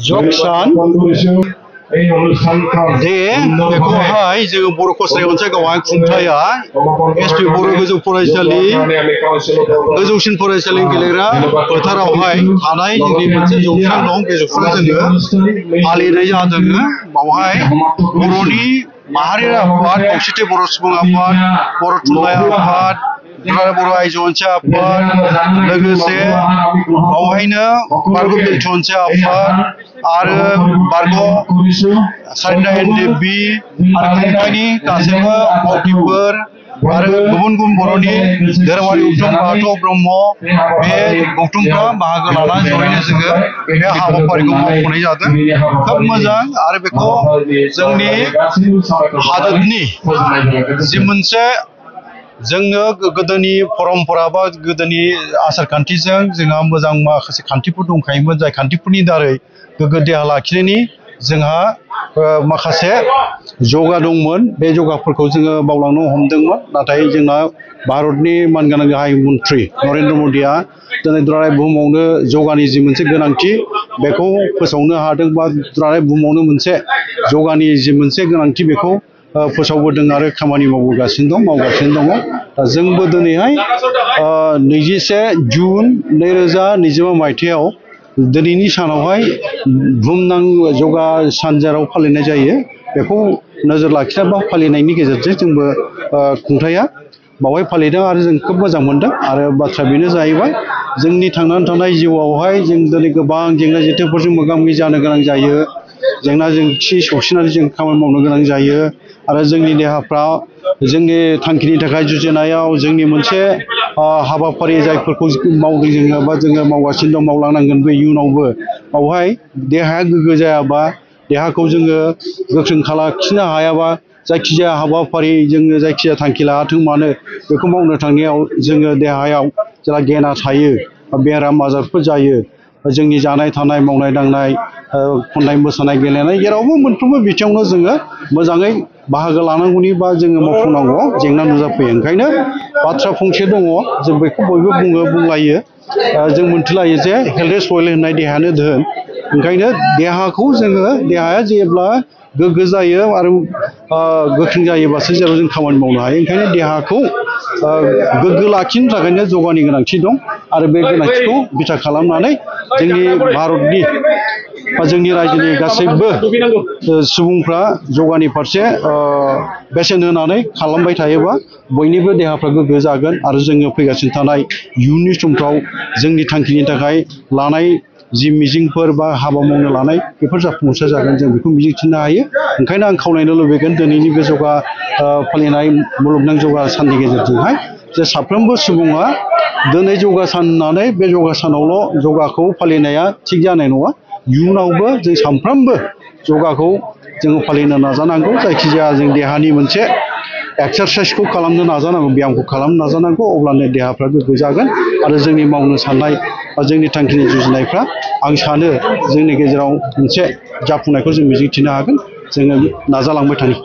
जगसान दे बेखौहाय जोङो बर' कसारि अनसायगावआव खुंथाया एसपि बर' गोजौ फरायसालि गोजौसिन फरायसालि गेलेग्रा फोथारावहाय थानाय जोंनि मोनसे जौस्रां दं बे जौस्राङाव जोङो फालिनाय जादों बावहाय बर'नि माहारियारि आफाद खौसेथि बर' सुबुं आफाद बर' थुनलाइ आफाद बर' आइजो अनसाय आफाद लोगोसे बावहायनो बारग' बेलथु अनसाय आफाद आरो बारग' सारिता एनडिएफबि आरो खुंथायनि गासैबो मावथिफोर आरो गुबुन गुबुन बर'नि धोरोमारि गौथुम बाथौ ब्रह्म बे गौथुमफ्रा बाहागो लानानै जयैनो जोङो बे हाबाफारिखौ मावफुंनाय जादों खोब मोजां आरो बेखौ जोंनि हादोरनि जि मोनसे जोंनो गोदोनि परम्परा बा गोदोनि आसार खान्थिजों जोंहा मोजां माखासे खान्थिफोर दंखायोमोन जाय खान्थिफोरनि दारै गोग्गो देहा लाखिनायनि जोंहा माखासे जगा दंमोन बे जगाफोरखौ जोङो बावलांनो हमदोंमोन नाथाय जोंना भारतनि मानगोनां गाहाय मन्थ्रि नरेन्द्र मदिया दिनै दुलाराय बुहुमावनो जगानि जि मोनसे गोनांथि बेखौ फोसावनो हादों बा दुलाराय बुहुमावनो मोनसे जगानि जि मोनसे गोनांथि बेखौ फोसावबोदों आरो खामानि मावगासिनो दङ दा जोंबो दिनैहाय 21 जुन 2025 मायथाइयाव दिनैनि सानावहाय बुहुमनां जगा सान जेराव फालिनाय जायो बेखौ नोजोर लाखिना बा फालिनायनि गेजेरजों जोंबो खुंथाया बावहाय फालिदों आरो जों खोब मोजां मोनदों आरो बाथ्रा बेनो जाहैबाय जोंनि थांनानै थानाय जिउआवहाय जों दिनै गोबां जेंना जेंथोफोरजों मोगा मोगि जानो गोनां जायो जेंना जेंसि सौसिनानै जों खामानि मावनो गोनां जायो आरो जोंनि देहाफ्रा जोंनि थांखिनि थाखाय जुजिनायाव जोंनि मोनसे हाबाफारि जायफोरखौ मावदों जोङो बा जोङो मावगासिनो दं मावलांनांगोन बे इयुनावबो बावहाय देहाया गोग्गो जायाबा देहाखौ जोङो गोख्रों लाखिनो हायाबा जायखिजाया हाबाफारि जोङो जायखिजाया थांखि लाथों मानो बेखौ मावनो थांनायाव जोङो देहायाव जेला गेना थायो बेराम आजारफोर जायो जोंनि जानाय थानाय मावनाय दांनाय खन्नाय मोसानाय गेलेनाय जेरावबो मोनफ्रोमबो बिथिङावनो जोङो मोजाङै बाहागो लानांगौनि बा जोङो मावफुंनांगौआव जेंना नुजाफैयो ओंखायनो बाथ्रा फंसे दङ जों बेखौ बयबो बुंलायो जों मोनथिलायो जे हेल्थ इज वेल्थ होननाय देहायानो धोन ओंखायनो देहाखौ जोङो देहाया जेब्ला गोग्गो जायो आरो गोख्रों जायोबासो जेराव जों खामानि मावनो हायो ओंखायनो देहाखौ गोग्गो लाखिनो थाखायनो जगानि गोनांथि दं आरो बे गोनांथिखौ बिथा खालामनानै जोंनि भारतनि बा जोंनि रायजोनि गासैबो सुबुंफ्रा जगानि फारसे बेसेन होनानै खालामबाय थायोबा बयनिबो देहाफ्रा गोग्गो जागोन आरो जोङो फैगासिनो थानाय इयुननि समफ्राव जोंनि थांखिनि थाखाय लानाय जि मिजिंफोर बा हाबा मावनो लानाय बेफोर जाफुंसार जागोन जों बेखौ मिजिंथिनो हायो ओंखायनो आं खावलायनो लुबैगोन दिनैनि बे जगा फालिनाय मुलुगनां जगा साननि गेजेरजोंहाय जे साफ्रोमबो सुबुङा दिनै जगा सान होननानै बे जगा सानावल' जगाखौ फालिनाया थिग जानाय नङा इयुनावबो जों सानफ्रोमबो जगाखौ जोङो फालिनो नाजानांगौ जायखिजाया जों देहानि मोनसे एक्सारसाइसखौ खालामनो नाजानांगौ ब्यामखौ खालामनो नाजानांगौ अब्लानो देहाफ्रा गोग्गो जागोन आरो जोंनि मावनो साननाय बा जोंनि थांखिनि जुजिनायफ्रा आं सानो जोंनि गेजेराव मोनसे जाफुंनायखौ जों मिजिंथिनो हागोन जोङो नाजालांबाय थानि